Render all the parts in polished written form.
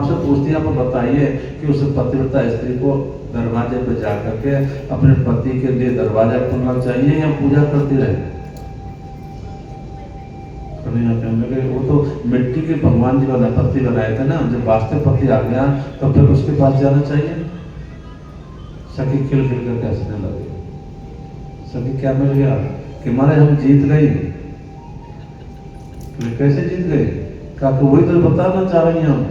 आपसे पूछती है, आप बताइए कि उस पतिव्रता स्त्री को दरवाजे पे जा करके अपने पति के लिए दरवाजा खोलना चाहिए या पूजा करती रहे? कहने लगे वो तो मिट्टी के भगवान जी का पति बनाए थे ना, जब वास्तविक पति आ गया तो फिर उसके पास जाना चाहिए। सखी खिल खिल कर हंसने लगे। सखी क्या मिल गया कि मारे हम जीत गए। कैसे जीत गए? कहा कि वही तो बताना चाह रही हैं हम,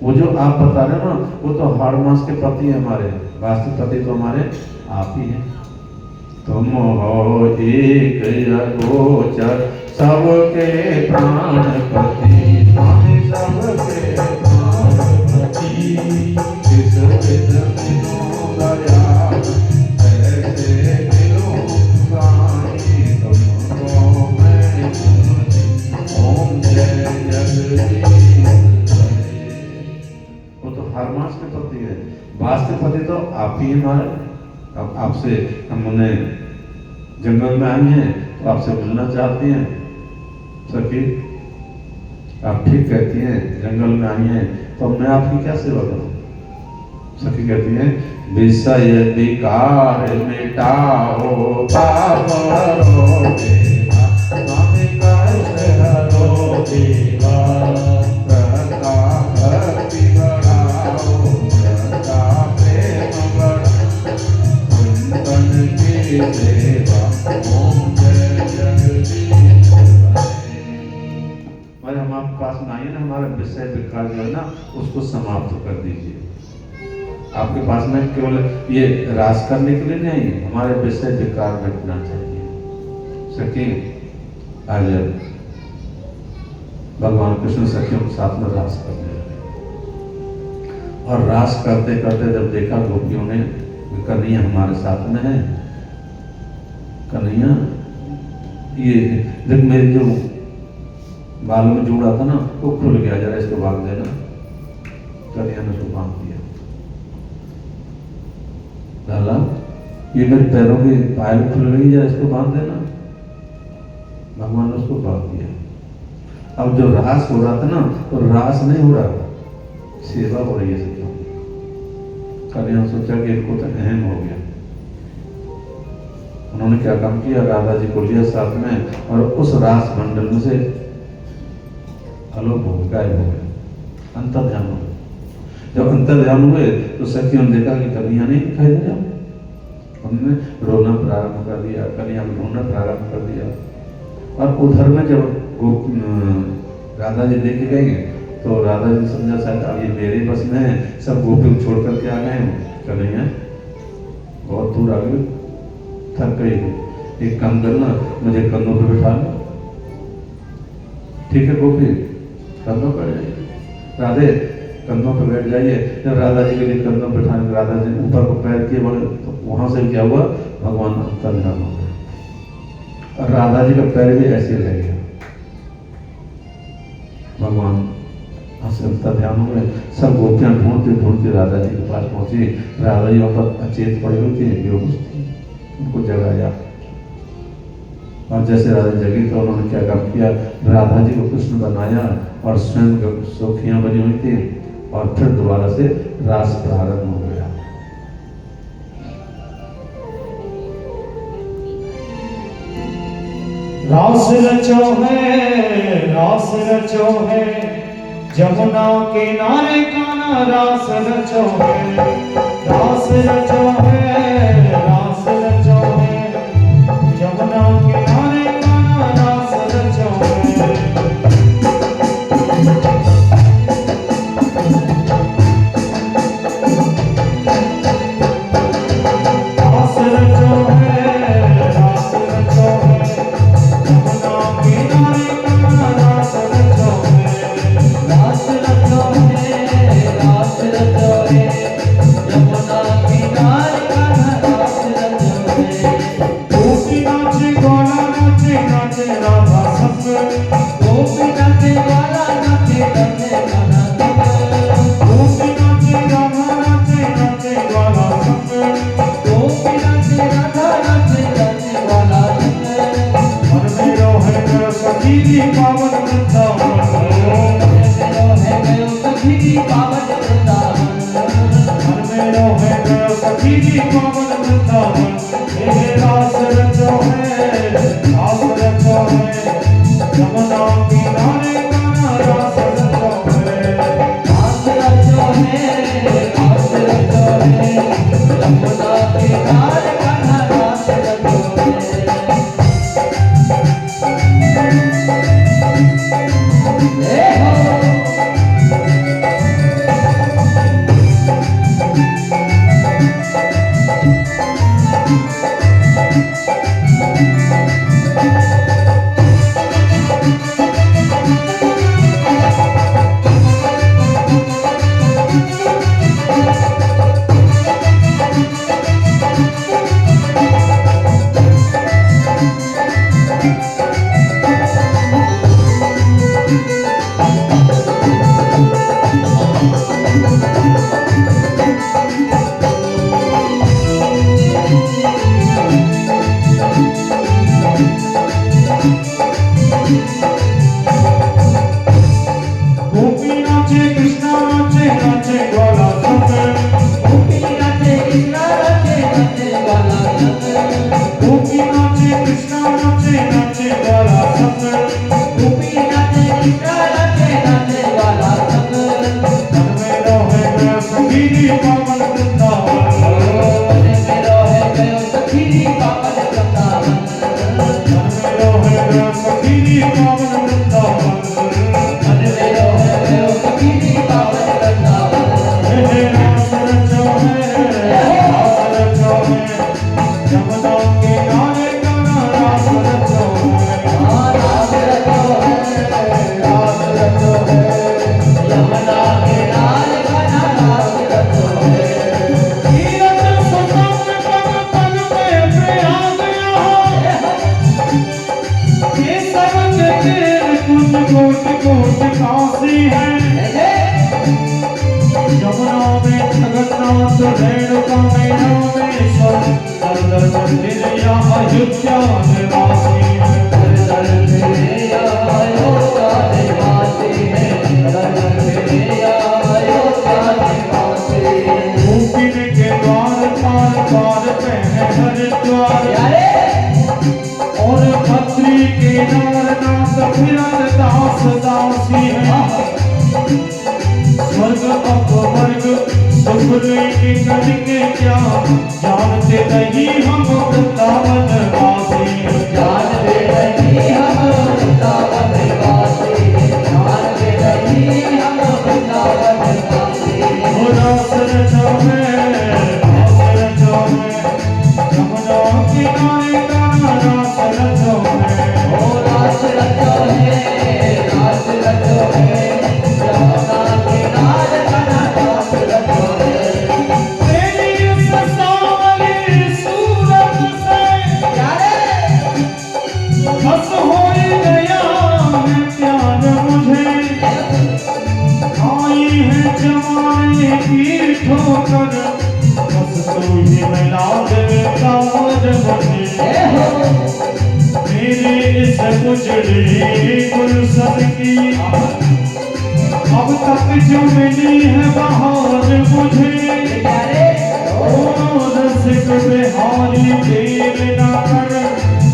वो जो आप बता रहे हो ना वो तो हाड़ मास के पति है हमारे, वास्तविक पति तो हमारे आप ही हैं। तुम हो एक अगोचर सबके प्राणपति, स्वामी सबके प्राणपति, इस विध मिलो दयाल, ऐसे मिलो साईं तुमको मैं सुमति। ओम जय जगदीश। वो तो हर मास के पति है, वास्तविक पति तो आप ही हमारे। अब आपसे हम उन्हें जंगल में आई हैं तो आपसे मिलना चाहती हैं। सखी आप ठीक कहती हैं, जंगल में आई हैं तो मैं आपकी क्या सेवा करूं? सखी कहती हैं, विषय विकार मिटाओ पाप हरो देवा, स्वामी कैसे हरो देवा, सदा भक्ति बढ़ाओ, सदा प्रेम बढ़ाओ, कुंदन की सेवा। ओम जय जगदीश। हम आपके पास में आइए ना, हमारा विषय विकार जो है ना उसको समाप्त कर दीजिए। आपके पास में केवल ये रास करने के लिए नहीं, हमारे विषय विकार मिटना चाहिए। सखी आज भगवान कृष्ण सखियों के साथ में रास करने लगे और रास करते करते जब देखा गोपियों ने कन्हैया हमारे साथ में है, कन्हैया ये जब मेरे जो बाल में जोड़ा था ना वो खुल गया, जरा इसको बांध देना। कन्हैया ने उसको बांध दिया। लाला ये मेरे पैरों की पायल खुल रही, जरा इसको बांध देना। भगवान ने उसको बांध दिया। अब जो रास हो रहा था ना तो रास नहीं हो रहा, सेवा हो रही है सखियों। कन्हैया ने सोचा कि इनको तो अहम हो गया। उन्होंने क्या काम किया, राधा जी को लिया साथ में और उस रास मंडल में से अलोप हो गए, गायब हो गए, अंतर ध्यान हो गए। जब अंतर ध्यान हुए तो सखियों ने देखा कि कन्हैया नहीं दिखाई दे रहा। उन्होंने रोना प्रारंभ कर दिया, कन्हैया को ढूंढना प्रारंभ कर दिया। और उधर में जब राधा जी देखे गए तो राधा जी समझा शायद अब ये मेरे बस में है, सब गोपी को छोड़ करके आ गए। कन्हैया बहुत दूर आ गए, थक गई। एक काम करना, मुझे कंधों पे बिठा लो। ठीक है गोपी, कंधों पर जाइए, राधे कंधों पर बैठ जाइए। जब राधा जी के लिए कंधों पर बैठाने, राधा जी ऊपर को पैर किए बोले तो वहां से क्या हुआ, भगवान अंतर्ध्यान हो गए और राधा जी का पैर भी ऐसे रह गया। भगवान अंतर्ध्यान हो गए। सब गोपियां ढूंढती ढूंढती राधा जी के पास पहुंची। राधा जी वहां पर अचेत पड़ी हुई थी, बेहोश थी। उनको जगाया और जैसे राधा जगी तो उन्होंने क्या काम किया, राधा जी को कृष्ण बनाया और स्वयं सखियां बनी हुई थी और फिर दोबारा से रास प्रारंभ हो गया। रास रचो है जमुना किनारे कान्हा, रास रचो है, रास रचो है, रास रचो है जमुना किनारे कान्हा, रास रचो है। रास रचो है, रास रचो है जमुना किनारे कान्हा, रास रचो है, रास रचो है, रास रचो है जमुना किनारे कान्हा। भूलेंगे करेंगे क्या, जानते नहीं हम वृंदावन वासी। जानते नहीं हम वृंदावन वासी, जानते नहीं हम वृंदावन वासी। हो रास रचो है, रास रचो है, जमुना किनारे का रास रचो है। ओ रास रचो है, रास रचो है, जमुना किनारे का रास रचो है। तेरी उस सांवली सूरत से बस हो गया है प्यार मुझे। आई है जमाने की ठोकर, बस तू ही मिला दे तार मुझे। मेरे इस उजड़ी गुलशन की अब तक जो मिली है बहार मुझे। ओ रसिक बिहारी देर न कर,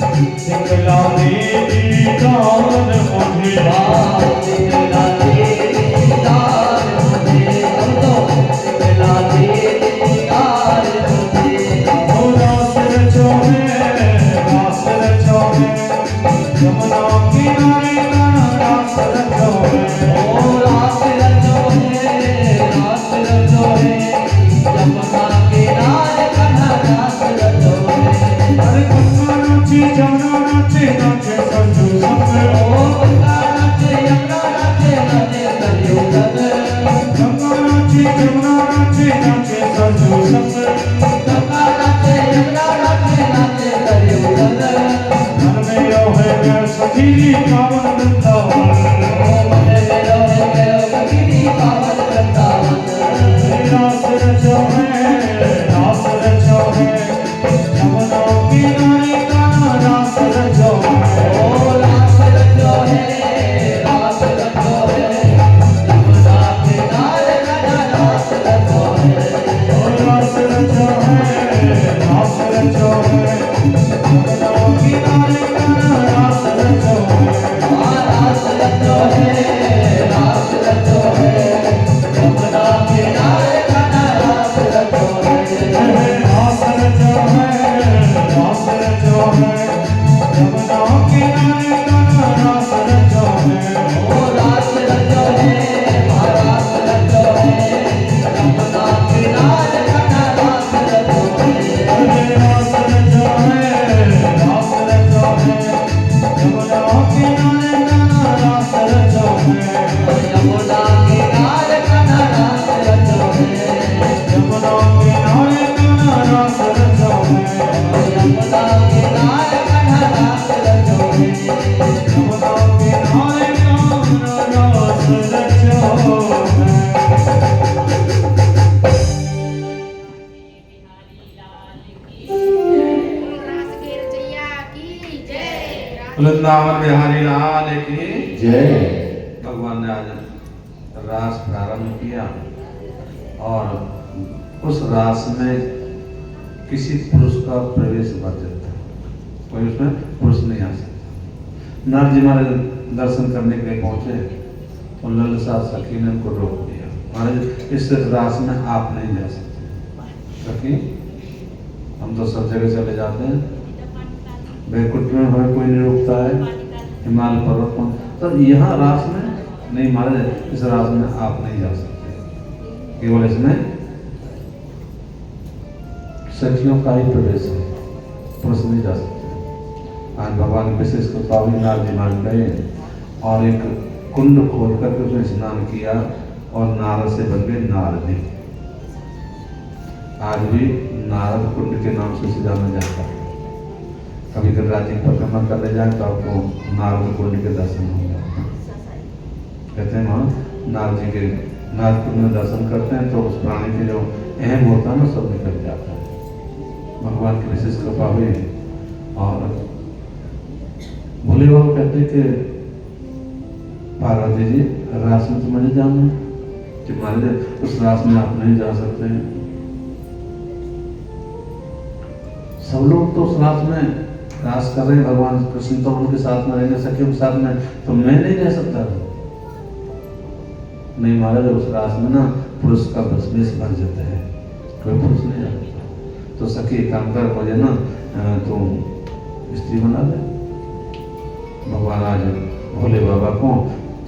दिखला दे दीदार मुझे। ओ रास रचो है, रास रचो है, जमुना किनारे का रास रचो है। अरे गंगा नाचे जमुना नाचे, नाचे संजू संग। गंगा नाचे जमुना नाचे, नाचे संजू संग। मन में यो है मेरा सखी पावन वृंदावन। रास रचो है, रास रचो है, जमुना किनारे का रास रचो है। रास रचो है, रास रचो है, जमुना किनारे का रास रचो है। रास रचो है, रास रचो है, जमुना किनारे का रास रचो है। रास रचो है, रास रचो है, जमुना किनारे का रास रचो है। जमुना किनारे का रास रचो है। जमुना किनारे का रास रचो है। वृंदावन बिहारी लाल की जय। भगवान ने आज रास प्रारंभ किया और उस रास में किसी पुरुष का प्रवेश वर्जित था, कोई उसमें पुरुष नहीं आ सकता। नारद जी महाराज दर्शन करने के लिए पहुंचे तो ललसा सखी ने उनको रोक दिया, महाराज इस रास में आप नहीं जा सकते। सखी हम तो सब जगह चले जाते हैं, बैकुंठ में हमें कोई नहीं रोकता है, हिमालय पर्वत पर, तो यहाँ रास में नहीं महाराज, इस रास में आप नहीं जा सकते, केवल इसमें सखियों का ही प्रवेश है, पुरुष नहीं जा सकते। आज भगवान की विशेष कृपा हुई, नारद जी महाराज गए और एक कुंड खोद करके उसमें स्नान किया और नारद से बन गए नारद जी। आज भी नारद कुंड के नाम से उसे जाना जाता है। कभी गिरिराज जी परिक्रमा करने जाए तो आपको नारद कुंड के दर्शन होंगे। कहते हैं वहाँ नारद जी के नारद कुंड में दर्शन करते हैं तो उस प्राणी के जो अहम होता है ना सब निकल जाता है। भगवान की विशेष कृपा हुई और भोले बाबा कहते हैं कि पार्वती जी रास में तो मुझे जाना है, कि महाराज उस रास में आप नहीं जा सकते हैं। सब लोग तो उस रास में रास कर रहे हैं, भगवान कृष्ण तो उनके साथ में रहेंगे, सखियों के साथ में, तो मैं नहीं रह सकता। नहीं महाराज उस रास में ना पुरुष का वेश बन जाता है, कोई पुरुष नहीं जाता। तो सखी एक काम कर, मुझे ना तो स्त्री बना दे। भगवान आज भोले बाबा को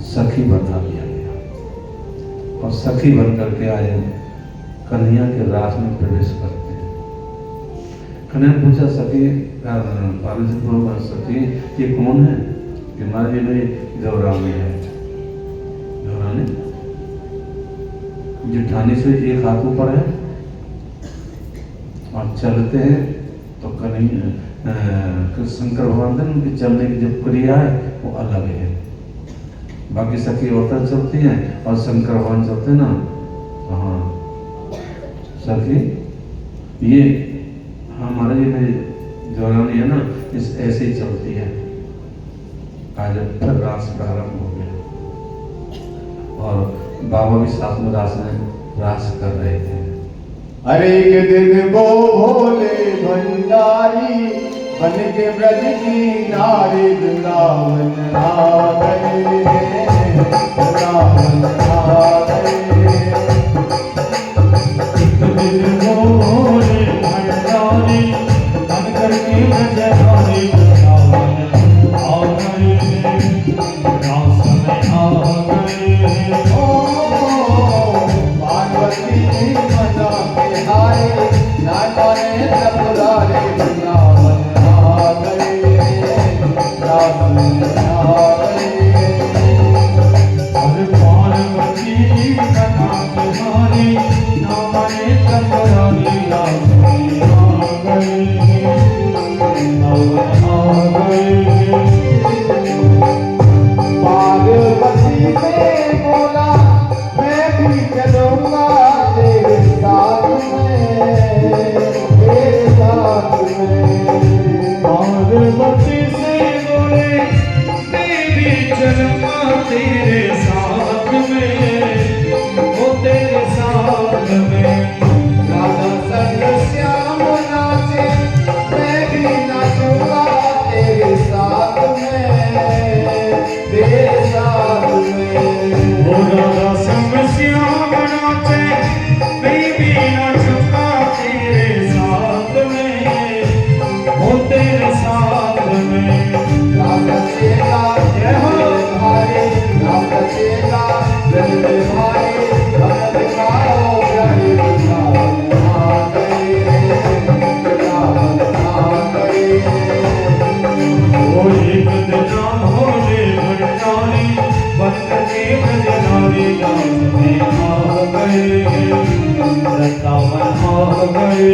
सखी बना दिया गया और सखी बन करके आज कन्हैया के रास में प्रवेश करते हैं। कन्हैया ने पूछा सखी पार्वती को, सखी ये कौन है? कि महाराज मेरी गौरानी है। गौरानी जेठानी से एक हाथ ऊपर है और चलते हैं तो कन्हैया शंकर भगवान ने उनके चलने की जो क्रिया है वो अलग है। बाकी सखी औरतें चलती हैं और शंकर भगवान चलते हैं ना। हाँ सखी ये हमारे ये मेरी गौरानी है ना, इस ऐसे ही चलती है। आज फिर रास प्रारंभ हो गया और बाबा भी साथ में रास कर रहे थे। हर एक दिन वो भोले भंडारी बन के ब्रज की नारी वृंदावन आ गए, वृंदावन आ गए। एक दिन वो भोले भंडारी बन करके ब्रज नारी वृंदावन आ गए, रास में आ गए। ओ पार्वती जी मना के हाय, ना जाने त्रिपुरारी वृंदावन आ गए, रास में आ गए। और पार्वती जी मना के हाय, ना जाने त्रिपुरारी रास में आ गए, आ गए। पार्वती ने बोला मैं भी चलूंगा तेरे साथ में, तेरे साथ में। पार्वती से बोले मैं भी चलूंगा तेरे साथ में, वो तेरे साथ में। राधा संग श्याम नाचे मैं भी नाचूंगा तेरे साथ में, तेरे साथ में। वो राधा संग श्याम नाचे मैं भी नाचूंगा तेरे साथ में, वो तेरे साथ में। राधा चेला जय हो भाई, राधा चेला जय भाई, राधा दिखाओ प्यारे वृंदावन आ गए, वृंदावन आ गए। वो एक दिन भोले भंडारी बन करके ब्रज नारी रास में आ गए, वृंदावन आ गए।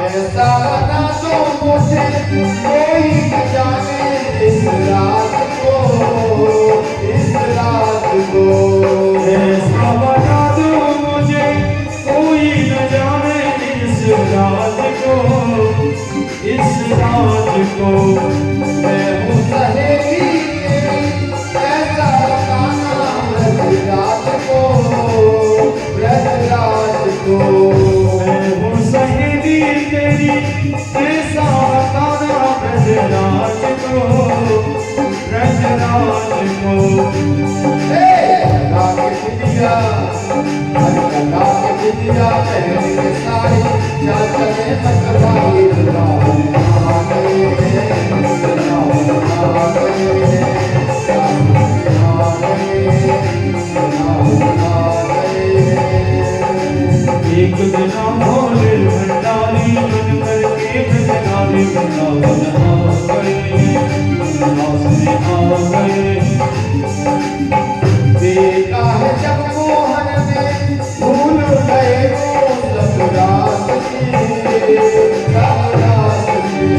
ऐसा बना दो मुझे कोई न जाने इस रात को, इस रात को। ऐसा बना दो मुझे कोई न जाने इस राज को, इस राज को। मैं हूँ सहेली तेरी, ऐसा बताना ब्रज राज को, ब्रज राज को। मैं हूँ सहेली तेरी, ऐसा बताना ब्रजराज को, ब्रजराज को। लगा के दिया, लगा के दिया पहन के साड़ी, क्या चले मतवाली रावण आ गए, रावण आ गए, रावण आ गए, रावण आ गए। एक दिन भोले भंडारी बन करके ब्रजराज वृंदावन आ गए, दास में आ गए। देखा है जब मोहन में भूल गए वो सब रात की, सब रात की।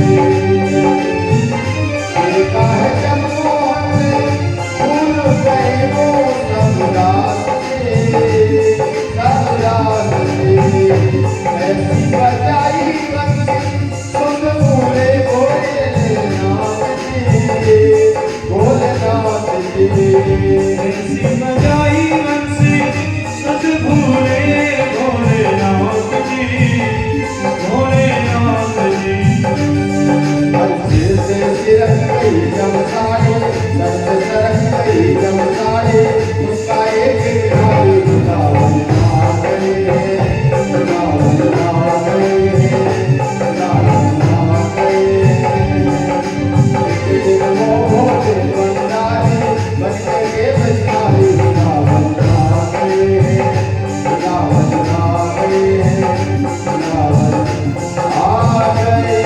देखा है जब मोहन में भूल गए वो सब रात की, सब रात की। ऐसी बजाई बंसी सुन भूले भोलेनाथ जी, भोलेनाथ जी। ऐसी बजाई बंसी सद भूले भोलेनाथ जी, भोलेनाथ जी। सिर से सिरक गई जब साड़ी, सर से सरक गई जब साड़ी, उसका एक घायल रावण आ गए, रावण आ गए, रावण आ गए। एक दिन वो भोले भंडारी बन के बजनारी, रावण आ गए, रावण आ गए, रावण आ गए।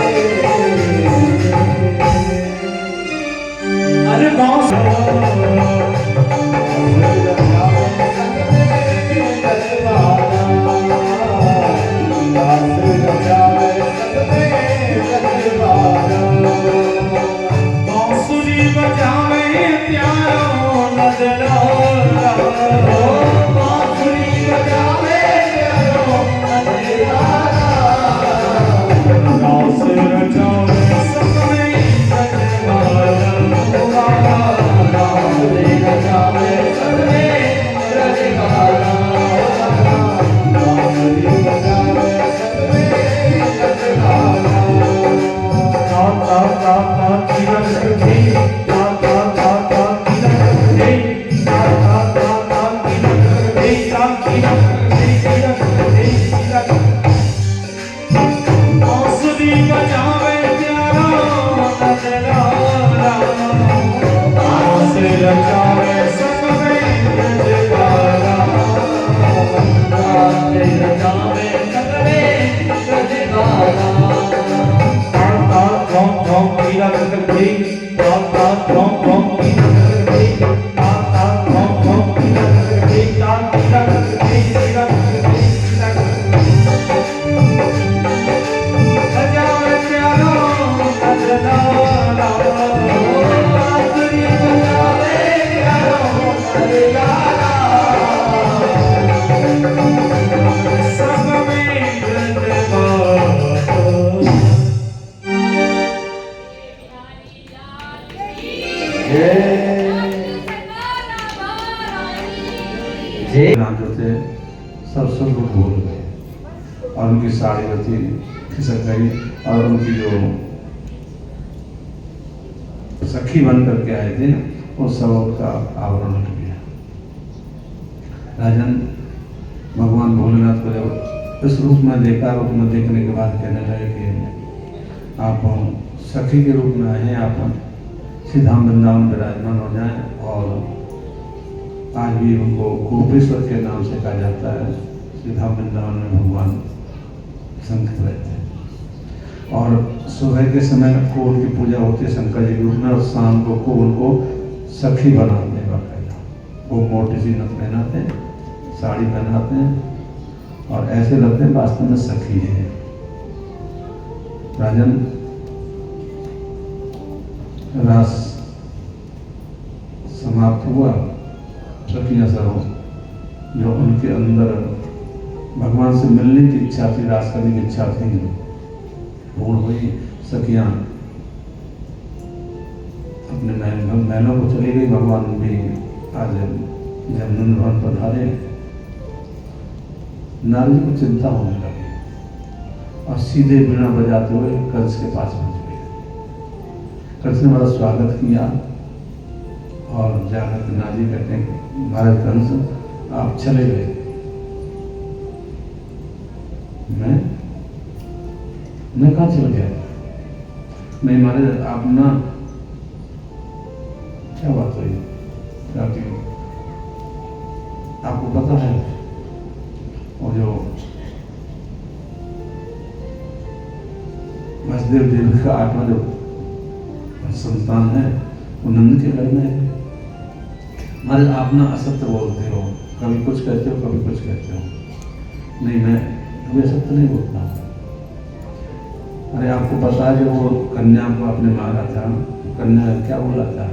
अरे बांस बांसुरी बजावे प्यारो नजरारा, बांसुरी बजावे प्यारो नजरारा, दास रचावे सपने नजरारा। बांसुरी बजावे सपने नजरारा, बांसुरी बजावे सपने नजरारा। ता ता ता ता तिलक दे, ता ता ता ता तिलक दे, ता ता ता ता तिलक दे, ता तिलक दे, तिलक दे, तिलक। बांसुरी बजावे प्यारा नजरारा, दास रचावे सपने नजरारा। दास रचावे सपने नजरारा। बांसुरी बजावे प्यारो नजरारा, नाम जो थे सब लोग भूल गए और उनकी साड़ी जो थी खिसक गई और उनकी जो सखी बन करके आए थे वो सब उसका आवरण हट गया। राजन भगवान भोलेनाथ को जब इस रूप में देखा, रूप में देखने के बाद कहने लगे कि आप सखी के रूप में आए, आप सीधा वृंदावन विराजमान हो जाएं। और आज भी उनको गोपेश्वर के नाम से कहा जाता है। सीधा वृंदावन में भगवान संकित रहते हैं और सुबह के समय को उनकी पूजा होती है शंकर जी के रूप में, और शाम को उनको सखी बनाते हैं बाकायदा। वो मोटी सी नथ पहनाते हैं, साड़ी पहनाते हैं और ऐसे लगते हैं वास्तव में सखी है। राजन रास समाप्त हुआ, सखियां सब जो उनके अंदर भगवान से मिलने की इच्छा थी, रास करने की इच्छा थी, पूर्ण हुई। सखियां अपने महलों को चली गई। भगवान भी आज जब नंद भवन पधारे, नारद को चिंता होने लगी और सीधे बिना बजाते हुए कंस के पास पहुंच गए। कंस ने बड़ा स्वागत किया और जाकर नारद जी कहते हैं महाराज कंस आप चले गए, मैं कहाँ चल गया? नहीं महाराज आप ना, क्या बात हुई? क्या कि आपको पता है वो जो वसुदेव देव का 8वां जो संतान है वो नंद के घर में है। महाराज आप ना असत्य बोलते हो, कभी कुछ कहते हो कभी कुछ कहते हो। नहीं मैं कभी असत्य नहीं बोलता। अरे आपको पता है जब वो कन्या को आपने मारा था, कन्या क्या बोला था?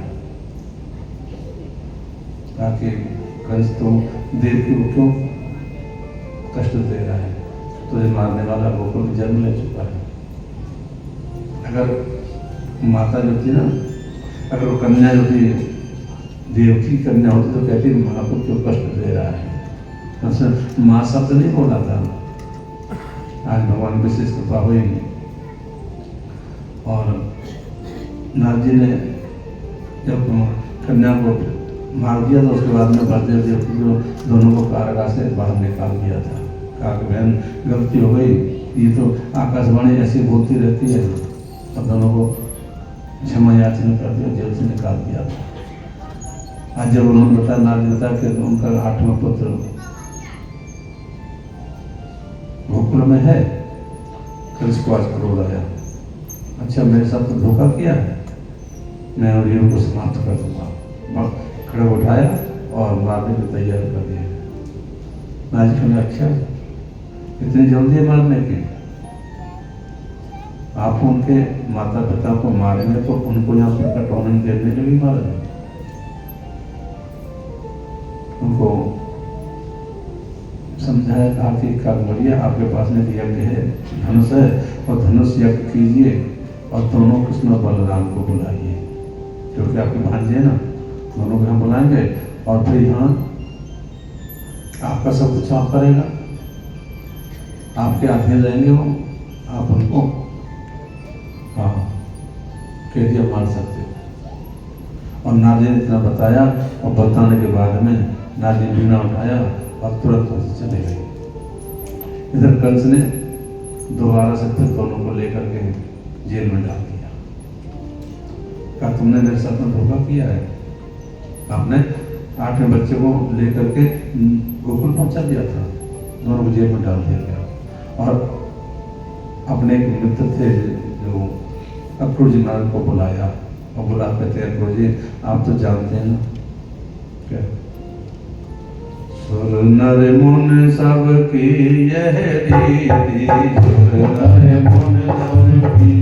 ताकि कंस तो देवकी को क्यों कष्ट दे रहा है, तुझे मारने वाला गोकुल में जन्म ले चुका है। अगर माता जो थी ना, अगर वो कन्या जो थी देवकी कन्या होती तो कहती माँ को क्यों कष्ट दे रहा है। माँ शब्द नहीं बोला था। आज भगवान विशेष कृपा हुई और नारद जी ने जब कन्या को मार दिया तो उसके बाद में बलदेव देवकी जो दोनों को कारागार से बाहर निकाल दिया था। कहा कि बहन गलती हो गई, ये तो आकाशवाणी ऐसी बोलती रहती है, और दोनों को क्षमा याचना कर दिया, जेल से निकाल दिया था। आज जब उन्होंने बताया, नारद बताया कि उनका 8वां पुत्र गोकुल में है, फिर इसको आज क्रोध आया, अच्छा मेरे साथ तो धोखा किया है, मैं और को समाप्त कर दूंगा। खड़े उठाया और मारने की तैयारी कर दिया। नारद जी ने अच्छा इतनी जल्दी है मारने की? आप उनके माता पिता को मारेंगे तो उनको यहाँ प्रकट होने देने के भी मारेंगे। उनको समझाया था कि कागमरिया आपके पास में यज्ञ है, धनुष है, और धनुष यज्ञ कीजिए और दोनों कृष्ण और बलराम को बुलाइए, क्योंकि आपके भांजे है ना, दोनों को यहाँ बुलाएंगे और फिर यहाँ आपका सब कुछ आप करेगा, आपके अधीन रहेंगे वो, आप उनको हाँ कह दिया मार सकते हो। और नारद ने इतना बताया और बताने के बाद में नारद ने बीना उठाया और तुरंत वहीं चले गए। इधर कंस ने दोबारा से फिर दोनों को लेकर के जेल में डाल दिया। कहा तुमने मेरे साथ में धोखा किया है, आपने 8वें बच्चे को लेकर के गोकुल पहुंचा दिया था, दोनों को जेल में डाल दिया गया। और अपने एक मित्र थे जो अक्रूर जी महाराज को बुलाया और बुला कहते हैं अक्रूर जी आप तो जानते हैं ना क्या, सुर नर मुन सब की यह रीति, सुर नर मुन सब की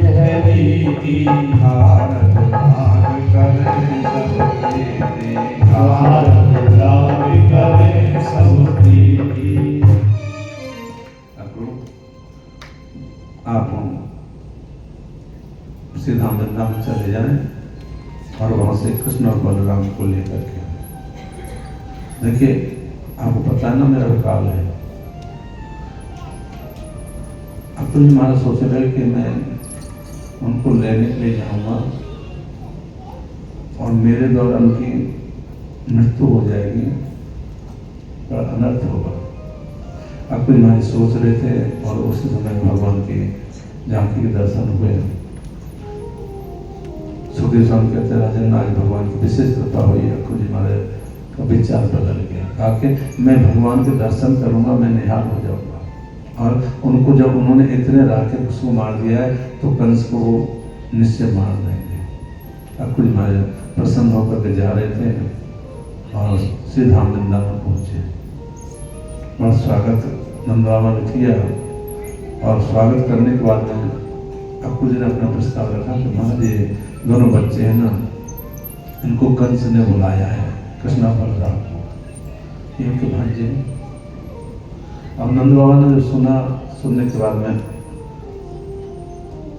यह रीति, भारत भाग करे सब रीति, भारत भाग करे सब रीति। आप सीधा वृंदावन चले जाएं और वहां से कृष्ण और बलराम को लेकर के, देखिए आपको पता है ना मेरा काल है। अब तो हमारा सोच रहे कि मैं उनको लेने के लिए जाऊंगा और मेरे द्वारा उनकी मृत्यु हो जाएगी, बड़ा अनर्थ होगा। अब तो हमारी सोच रहे थे और उसी समय भगवान की झांकी के दर्शन हुए। सुखदेव स्वामी कहते हैं राजन आज भगवान की विशेष कृपा हुई, अक्रूर जी महाराज का विचार बदल गया। कहा कि मैं भगवान के दर्शन करूंगा, मैं निहाल हो जाऊंगा, और उनको जब उन्होंने इतने राके उसको मार दिया है तो कंस को वो निश्चय मार देंगे। अब कुछ महाराज प्रसन्न होकर के जा रहे थे और सीधा वृंदावन पहुंचे। और स्वागत नंद बाबा ने किया और स्वागत करने के बाद में अक्कू जी ने अपना प्रस्ताव रखा कि महाराज ये दोनों बच्चे हैं ना, इनको कंस ने बुलाया है, कृष्णा बलराम को, इनके भांजे हैं। अब नंद बाबा ने जो सुनने के बाद में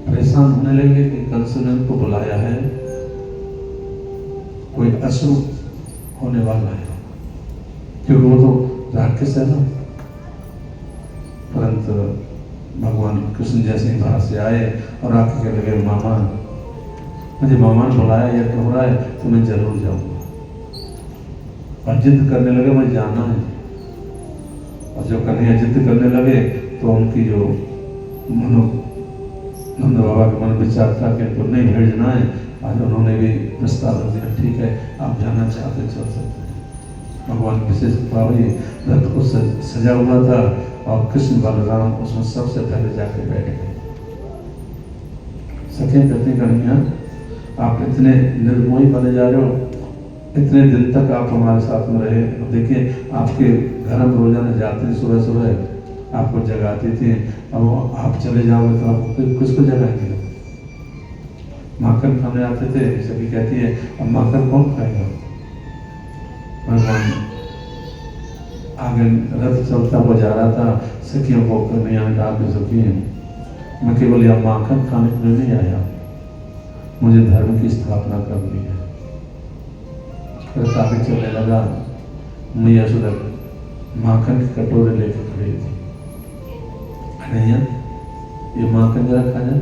परेशान होने लगे कि कंस ने इनको बुलाया है, कोई अशुभ होने वाला है, क्योंकि वो तो राक्षस है ना। परंतु भगवान कृष्ण जैसे ही बाहर से आए और आके कहने लगे मामा, मुझे मामा ने बुलाया या कह रहा है तो मैं जरूर जाऊंगा। और जिद करने लगे मुझे जाना है। और जब कन्हैया जिद करने लगे तो उनकी जो नंद बाबा के मन विचार था कि इनको नहीं भेजना है, आज उन्होंने भी प्रस्ताव रख दिया, ठीक है आप जाना चाहते चल सकते हैं। भगवान विशेष कृपा हुई, रथ को सजा हुआ था और कृष्ण बलराम उसमें सबसे पहले जाके बैठ गए। सखी कहते कन्हैया आप इतने निर्मोही बने जा रहे हो, इतने दिन तक आप हमारे साथ में रहे, देखिए आपके घर हम रोजाना जाते थे, सुबह सुबह आपको जगाती थी, अब आप चले जाओगे तो आपको किसको जगाएंगे? माखन खाने आते थे, सभी कहती है अब माखन कौन खाएगा? भगवान आगे रथ चलता हुआ जा रहा था, सखियों को कन्हैया ने कहा कि सखी मैं केवल यह माखन खाने के लिए नहीं आया, मुझे धर्म की स्थापना करनी है। आगे चलने लगा, मैया सुलभ माखन की कटोरे लेकर खड़ी थी। कन्हैया ये माखन जरा खा जाए,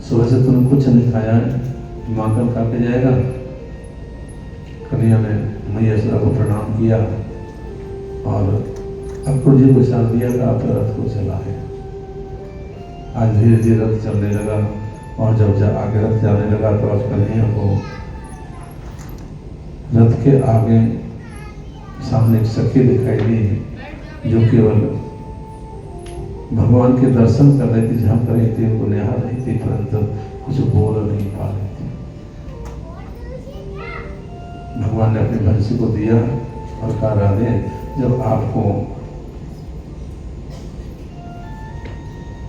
सुबह से तुमने कुछ नहीं खाया है, माखन खा के जाएगा। कन्हैया ने मैया सुलभ को प्रणाम किया और अक्कू जी को चाल दिया कि आप रथ को चलाए। आज धीरे धीरे रथ चलने लगा और जब आगे रथ जाने लगा तो आज कन्हैया को रथ के आगे सामने एक सखी दिखाई दी जो केवल भगवान के दर्शन कर रही थी, झांक रही थी, उनको निहार रही थी, परंतु कुछ बोल नहीं पा रही थी। भगवान ने अपनी बंसी को दिया और कहा राधे जब आपको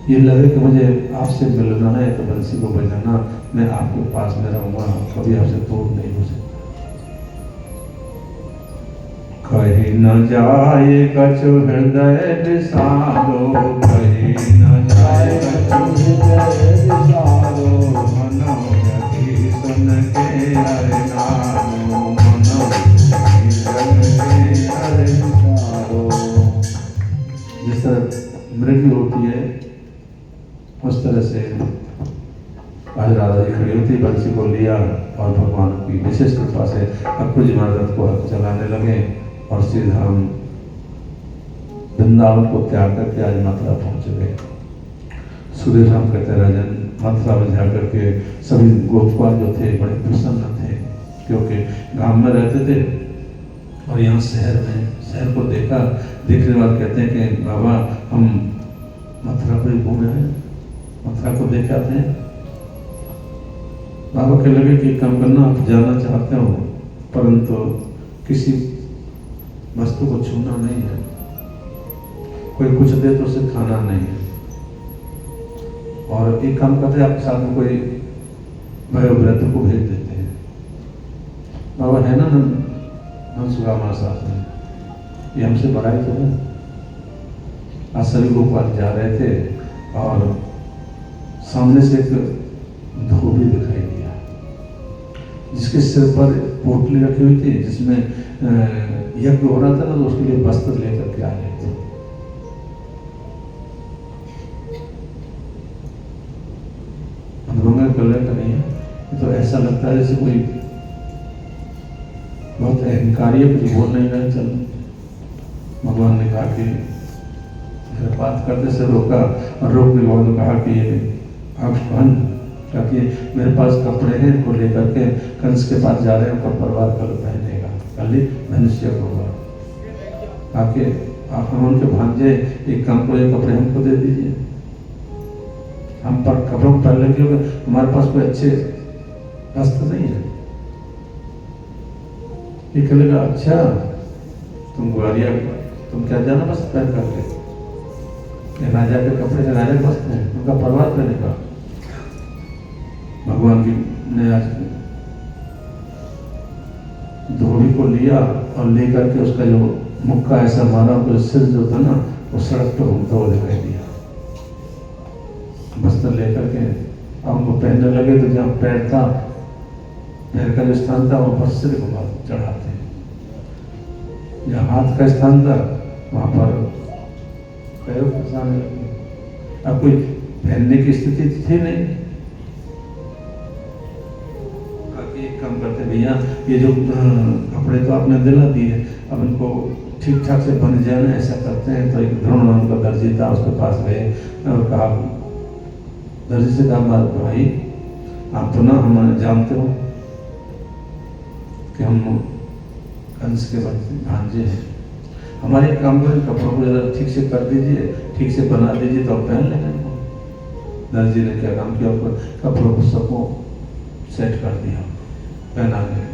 ये लगे कि मुझे आपसे मिलना है तो बंसी को बजाना, मैं आपके पास में रहूंगा, कभी आपसे दूर नहीं हो सकता। कहीं न जाए कछु हृदय विषादो, कहीं न जाए कछु हृदय विषादो, मनोरथी सुन के हरि नामो, मनोरथी सुन के हरि नामो। जिस तरह मृत्यु होती है उस तरह से आज राधा जी खड़ी होती, बंसी को लिया और भगवान की विशेष कृपा से अक्कू जी महाराज को चलाने लगे और सीधा हम वृंदावन को त्याग करके आज मथुरा पहुंच गए। सुधीर राम कहते राजन मथुरा में जाकर के सभी गोपपाल जो थे बड़े प्रसन्न थे, क्योंकि गांव में रहते थे और यहाँ शहर को देखने के बाद कहते हैं कि बाबा हम मथुरा पर घूमे हैं, मथुरा को देख आते हैं। बाबा के लगे कि काम करना आप जाना चाहते हो, परंतु किसी वस्तु को छूना नहीं है, कोई कुछ दे तो उसे खाना नहीं है, और एक काम करते हैं आपके साथ में कोई वयोवृद्ध को भेज देते हैं। बाबा है ना नंसुगा हमारे साथ में, ये हमसे बड़ा ही तो है। आज सभी गोपाल जा रहे थे और सामने से एक धोबी दिखाई दिया जिसके सिर पर पोटली रखी हुई थी, जिसमें यज्ञ हो रहा था ना, तो उसके लिए वस्त्र लेकर के आ रहे थे। मंगल कलर का नहीं है तो ऐसा लगता है जैसे कोई बहुत अहंकारी है, कुछ बोल नहीं रहे। चल भगवान ने कहा कि बात करते से रोका और रोकने के बाद कहा कि आप कौन? ताकि मेरे पास कपड़े हैं, इनको लेकर के कंस के पास जा रहे हैं, उनका परिवार कल पहनेगा, कल ही धनुष्य होगा। आके आप हम उनके भांजे, एक काम करो, ये कपड़े हमको दे दीजिए, हम पर कपड़ों को पहन लेंगे, हमारे पास कोई अच्छे वस्त्र नहीं है। ये कहेगा अच्छा तुम ग्वालियर, तुम क्या जाना बस पहन करके, ये राजा के कपड़े से राजा के वस्त्र हैं, उनका परवाह करने का। भगवान की ने आज धोबी को लिया और लेकर के उसका जो मुक्का ऐसा मारा, तो सिर जो था ना वो सड़क पर घूमता हुआ दिखाई दिया। वस्त्र लेकर के अब उनको पहनने लगे, तो जहाँ पैर था, पैर का जो स्थान था वहाँ पर सिर घुमा चढ़ाते, जहाँ हाथ का स्थान था वहाँ पर पैरों फंसाने लगे। अब कोई पहनने की स्थिति थी नहीं। एक काम करते, भैया ये जो कपड़े तो आपने दिला दिए, अब इनको ठीक ठाक से बन जाए ना, ऐसा करते हैं। तो एक द्रोण नाम का दर्जी था, उसके पास गए और कहा, दर्जी से कहा, भाई आप तो ना हमारे जानते हो कि हम कंस के भांजे हैं, हमारे एक काम करें, कपड़ों को जरा ठीक से कर दीजिए, ठीक से बना दीजिए तो आप पहन लेंगे। दर्जी ने क्या काम किया, कपड़ों को सबको सेट कर दिया, पहना दिया,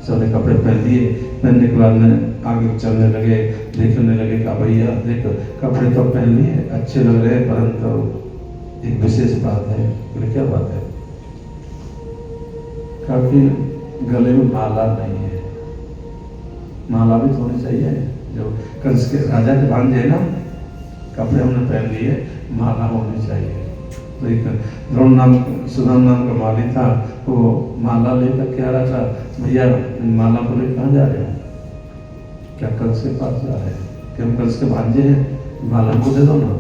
सबने कपड़े पहन लिए। पहनने के बाद में आगे चलने लगे, देखने लगे कि भैया देख कपड़े तो पहन लिए, अच्छे लग रहे हैं, परंतु एक विशेष बात है। बोले क्या बात है? काफी गले में माला नहीं है, माला भी तो होनी चाहिए। जो कंस के राजा के भांजे ना, कपड़े हमने पहन लिए, माला होनी चाहिए। तो एक द्रोण नाम, सुदाम नाम का माली था, वो माला लेकर के आ रहा था। भैया माला को लेकर कहाँ जा रहे हो? क्या कंस के पास जा रहे हैं? कि हम कंस के भांजे हैं, माला को दे दो ना।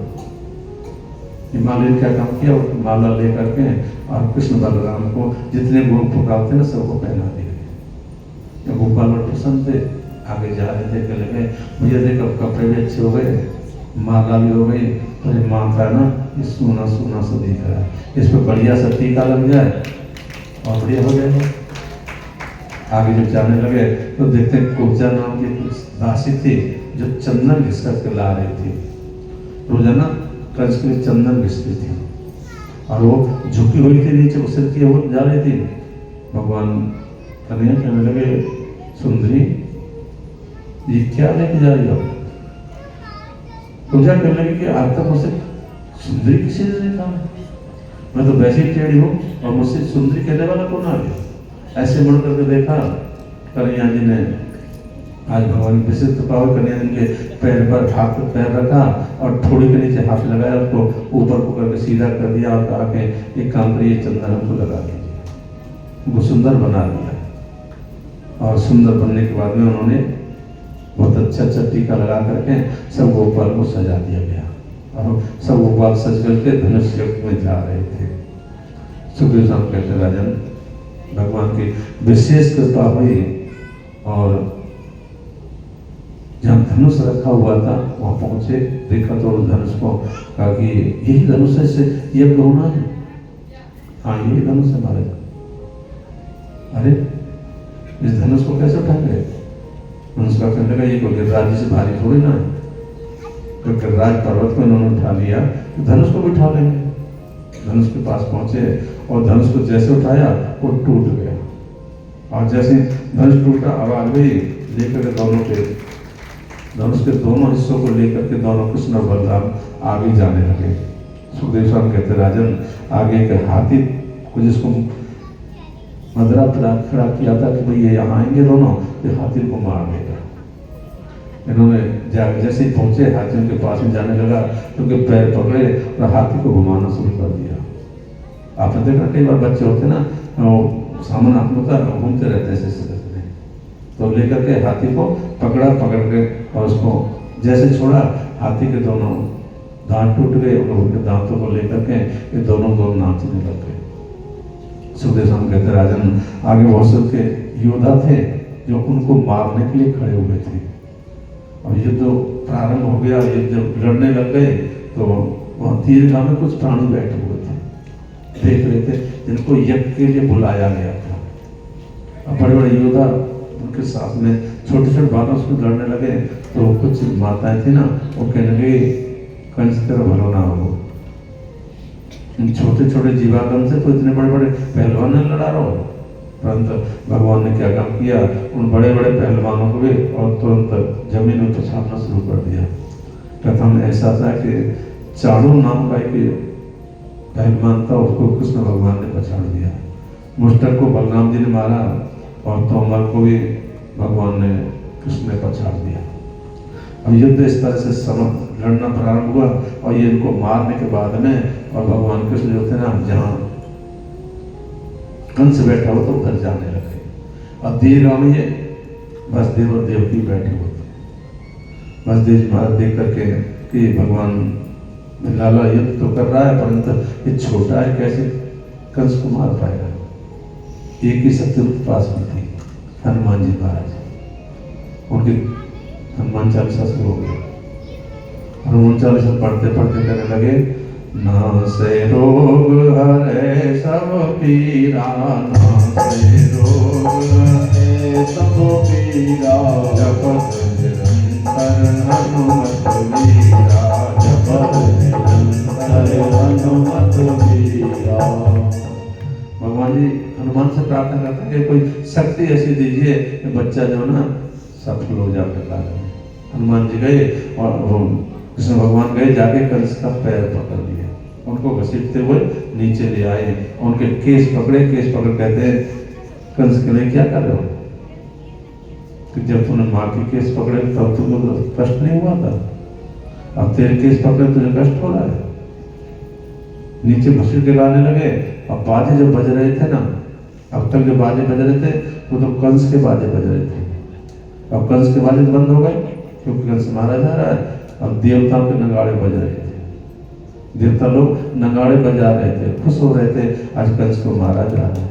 माली ने क्या काम किया, माला लेकर के और कृष्ण बलराम को जितने गोप पुकारते ना सबको पहना दिए। गोपाल और प्रसन्न थे, आगे जा रहे थे, कहने लगे भैया देखो कपड़े भी अच्छे हो गए, माला भी हो गई, तो ये माथा है ना ये सोना सोना सा दिख रहा है, इस पर बढ़िया सा टीका लग जाए और बढ़िया हो जाएगा। आगे जब जाने लगे तो देखते हैं कुब्जा नाम की कुछ दासी थी जो चंदन घिस करके ला रही थी। रोजाना कंस के लिए चंदन घिसती थी और वो झुकी हुई थी नीचे, उसे किए वो जा रही थी। भगवान कन्हैया कहने लगे, सुंदरी ये क्या लेके जा रही हो? पूजा करने लगी कि आज तक मुझसे सुंदरी किसी ने नहीं कहा, मैं तो वैसे ही टेढ़ी हूँ और मुझसे सुंदरी कहने वाला कौन आ गया? ऐसे मुड़ करके देखा, कन्हैया जी ने आज भगवान विशेष कृपा हुई, कन्हैया जी के पैर पर हाथ पैर रखा और थोड़ी के नीचे हाथ लगाया, उसको ऊपर को करके सीधा कर दिया और कहा कि एक काम करिए, चंदन हमको लगा दीजिए। वो सुंदर बना दिया और सुंदर बनने के बाद में उन्होंने बहुत अच्छा टीका लगा करके सब गोपाल को सजा दिया गया और सब गोपाल सज करके धनुष युद्ध में जा रहे थे। सुखदेव साहब कहते, राजन भगवान की विशेष कृपा हुई और जहाँ धनुष रखा हुआ था वहाँ पहुंचे, देखा तो उस धनुष को, कहा कि यही धनुष है, इससे यज्ञ होना है। हाँ यही धनुष है हमारे। अरे इस धनुष को कैसे उठाएंगे? धनुष का कहने लगा, ये कोई गिरिराज से भारी थोड़ी ना है, तो गिरिराज पर्वत को इन्होंने उठा लिया, तो धनुष को भी उठा लेंगे। धनुष के पास पहुंचे और धनुष को जैसे उठाया वो टूट गया और जैसे धनुष टूटा आवाज गई, लेकर के दोनों के धनुष के दोनों हिस्सों को लेकर के दोनों कृष्ण और बलराम आगे जाने लगे। सुखदेव साहब कहते, राजन आगे के हाथी को जिसको मदरा खड़ा किया था कि भाई ये यहाँ आएंगे दोनों, ये हाथी को मार देगा। इन्होंने जैसे ही पहुंचे हाथियों के पास में जाने लगा तो उनके पैर पकड़े और हाथी को घुमाना शुरू कर दिया। आपने देखा कई बार बच्चे होते ना, सामान हाथ में घूमते रहते ऐसे करते, तो लेकर के हाथी को पकड़ के और उसको जैसे छोड़ा, हाथी के दोनों दांत टूट गए और उनके दांतों को लेकर के ये दोनों नाचने लग गए। सुखदेव साहब कहते, राजन आगे बहुत से के योद्धा थे जो उनको मारने के लिए खड़े हुए थे। अब युद्ध प्रारंभ हो गया, ये जब लड़ने लग गए तो वहाँ तीरगाह में कुछ प्राणी बैठे हुए थे, देख रहे थे, जिनको यज्ञ के लिए बुलाया गया था। अब बड़े बड़े योद्धा उनके साथ में छोटे छोटे बातों से लड़ने लगे। तो कुछ माताएं थी ना, वो कहने लगी कंस तेरा भलो ना हो, छोटे छोटे जीवागम से तो इतने बड़े बड़े पहलवान ने लड़ा रहा हो। परंतु भगवान ने क्या काम किया, उन बड़े बड़े पहलवानों को भी और तुरंत जमीन में पछाड़ना शुरू कर दिया। कथा में ऐसा था कि चाणू नाम का एक पहलवान था, उसको कृष्ण भगवान ने पछाड़ दिया। मुष्टक को बलराम जी ने मारा और तोमर को भी भगवान ने कृष्ण ने पछाड़ दिया। अब युद्ध इस तरह से लड़ना प्रारंभ हुआ और ये इनको मारने के बाद में, और भगवान कृष्ण जो थे ना, जहाँ कंस बैठा हो तो उधर जाने लगे। अब देर गाँव में ये वसुदेव और देवकी बैठे हुए थे। वसुदेव जी महाराज देख करके कि भगवान लाला युद्ध तो कर रहा है, परंतु ये छोटा है, कैसे कंस को मार पाएगा। एक ही शक्ति उनके पास में थी, हनुमान जी महाराज। उनके हनुमान चालीसा शुरू हो गया। हनुमान चालीसा पढ़ते पढ़ते कहने लगे, नासे रोग हरे सब पीरा, नासे रोग हरे सब पीरा, जपत निरंतर हनुमत वीरा, जपत निरंतर हनुमत वीरा। भगवान जी हनुमान से प्रार्थना करते हैं कि कोई शक्ति ऐसी दीजिए कि बच्चा जो ना सफल हो जाए कार्य में। हनुमान जी गए और कृष्ण भगवान गए, जाके कंस का पैर पकड़ लिया, उनको घसीटते हुए नीचे ले आए, उनके केस पकड़े। केस पकड़ कहते हैं कंस के लिए क्या कर रहे हो, कि जब तूने माँ के केस पकड़े तब तुमको तो कष्ट नहीं हुआ था, अब तेरे केस पकड़े तुझे कष्ट हो रहा है। नीचे घसीट के लाने लगे। अब बाजे जब बज रहे थे ना, अब तक जो बाजे बज रहे थे वो तो कंस के बाजे बज रहे थे। अब कंस के बाजे बंद हो गए क्योंकि कंस मारा जा रहा है। अब देवताओं के नगाड़े बज रहे थे, देवता लोग नगाड़े बजा रहे थे, खुश हो रहे थे, आज कंस को मारा जा रहा है।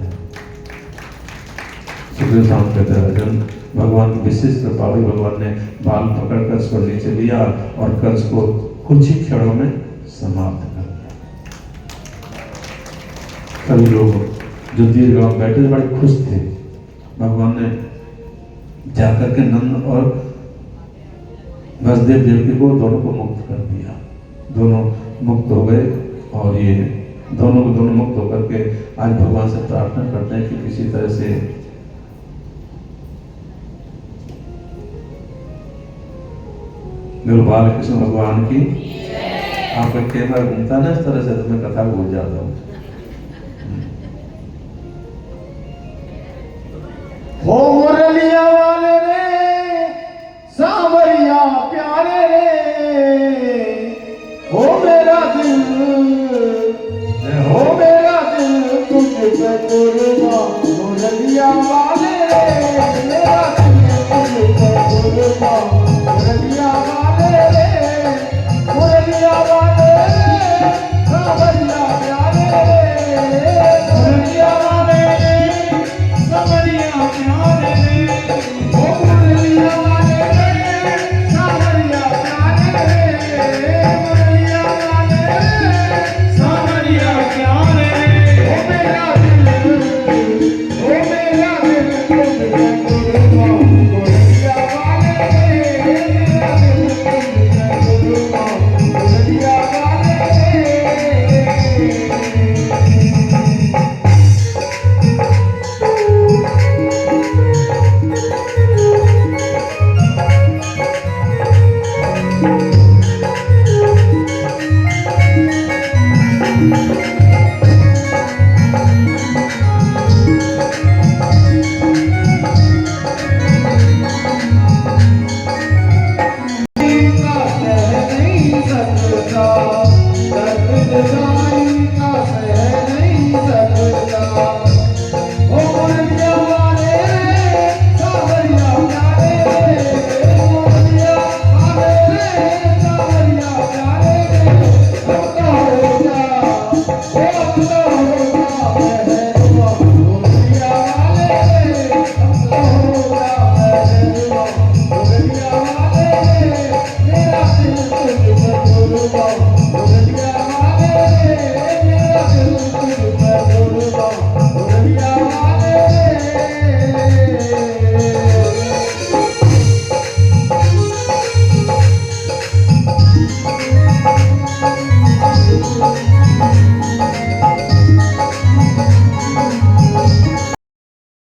सुखदेव स्वामी कहते हैं, अर्जुन भगवान की विशेष कृपा हुई, भगवान ने बाल पकड़ कंस को नीचे लिया और कंस को कुछ ही क्षणों में समाप्त कर दिया। सभी लोग जो दीर गांव बैठे थे बड़े खुश थे। भगवान ने जाकर के नंद और वसुदेव देवकी को दोनों को मुक्त कर दिया। दोनों मुक्त हो गए और ये दोनों को दोनों मुक्त होकर के आज भगवान से प्रार्थना करते हैं कि किसी तरह से गुरु बालकृष्ण भगवान की। आपका कैमरा घूमता ना इस तरह से तो मैं कथा भूल जाता हूँ। हो मुरलिया वाले रे, सांवरिया प्यारे रे, हो मेरा दिल तुझ पे कुर्बान। मुरलिया वाले रे, मेरा दिल तुझ पे कुर्बान। मुरलिया वाले रे, मुरलिया वाले रे, सांवरिया प्यारे रे, मुरलिया वाले रे, सांवरिया प्यारे रे, हो मुरलिया वाले रे, सांवरिया प्यारे रे, मुरलिया वाले रे, सांवरिया प्यारे रे, हो मेरा दिल तुझ पे कुर्बान।